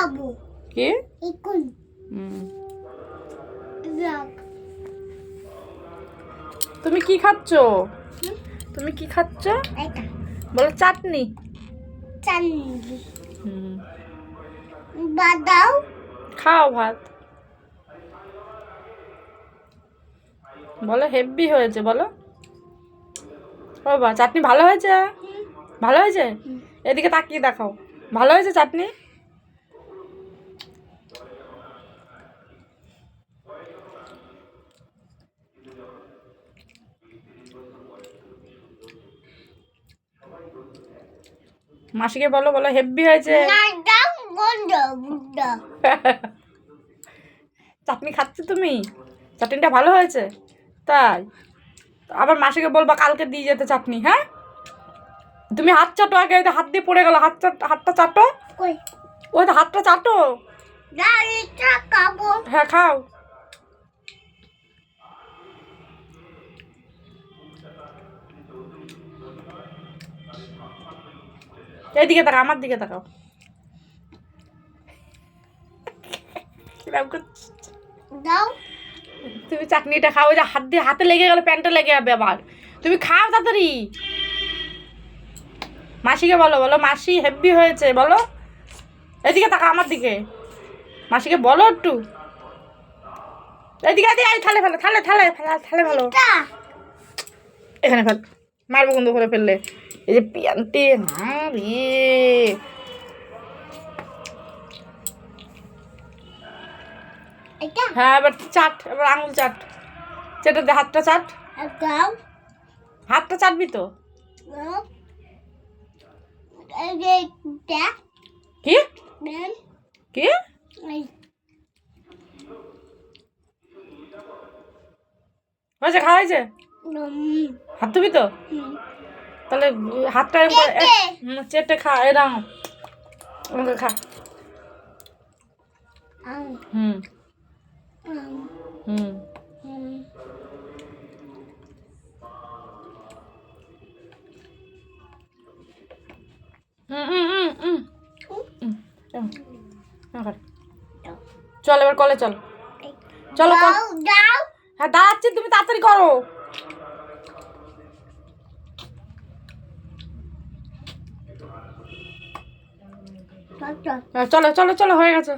খাবো কি এখন রাখ তুমি কি খাচ্ছ? তুমি কি খাচ্ছ? এটা বলো চাটনি। চান্দি হুম, বাদাও খাও ভাত। বলো হেভি হয়েছে বলো। ও বা চাটনি ভালো হয়েছে? ভালো হয়েছে? এদিকে তাকিয়ে দেখাও। ভালো হয়েছে চাটনি? মাসিকে বলো বলো হেভি হয়েছে। নাদাও বন্ধ বুদ্ধ চাটনি খাচ্ছ তুমি? চাটনিটা ভালো হয়েছে? তাই আবার মাসিকে বলবা কালকে দিয়ে যেতে চাটনি। হ্যাঁ, তুমি হাত চাটো আগে। এই তো হাত দিয়ে পড়ে গেল। হাতটা চাটো। কই ওই তো হাতটা চাটো। দাঁড়িটা খাবো হ্যাঁ খাও। এইদিকে তাকাও, আমার দিকে তাকাও। কিরম করছিস? দাও তুমি চাটনিটা খাও। ওই যে হাত দিয়ে হাতে লেগে গেলে প্যান্টে লেগে যাবে আবার। তুমি খাও তাড়াতাড়ি। মাসিকে বলো বলো মাসি হেভি হয়েছে বলো। এদিকে তাকাও আমার দিকে। মাসিকে বলো একটু। এদিকে এদিকে থালে ফেলো, থালে থালে থালে ফেলো। টা এখানে ফেল। মারবো বন্ধ করে ফেললে। এই যে প্যান্টে না রে। এটা হ্যাঁ এবার চাট, এবার আঙুল চাট। চেটে দে হাতটা চাট। দাও হাতটা চাটবি তো। দাও এই যে দেখ কি দেন কি এই হয়েছে? খাওয়া হয়েছে? হাত ধুবি তো? তাহলে হাতটা এরকম করে চেটে খা। এরকম আমাকে খা। হুম হুম হুম হুম হুম হুম হুম চল এবার কলে চল। চলো কল। দাও দাও হ্যাঁ দাঁড়াচ্ছি, তুমি তাড়াতাড়ি করো। চল হ্যাঁ, চলো চলো চলো হয়ে গেছে।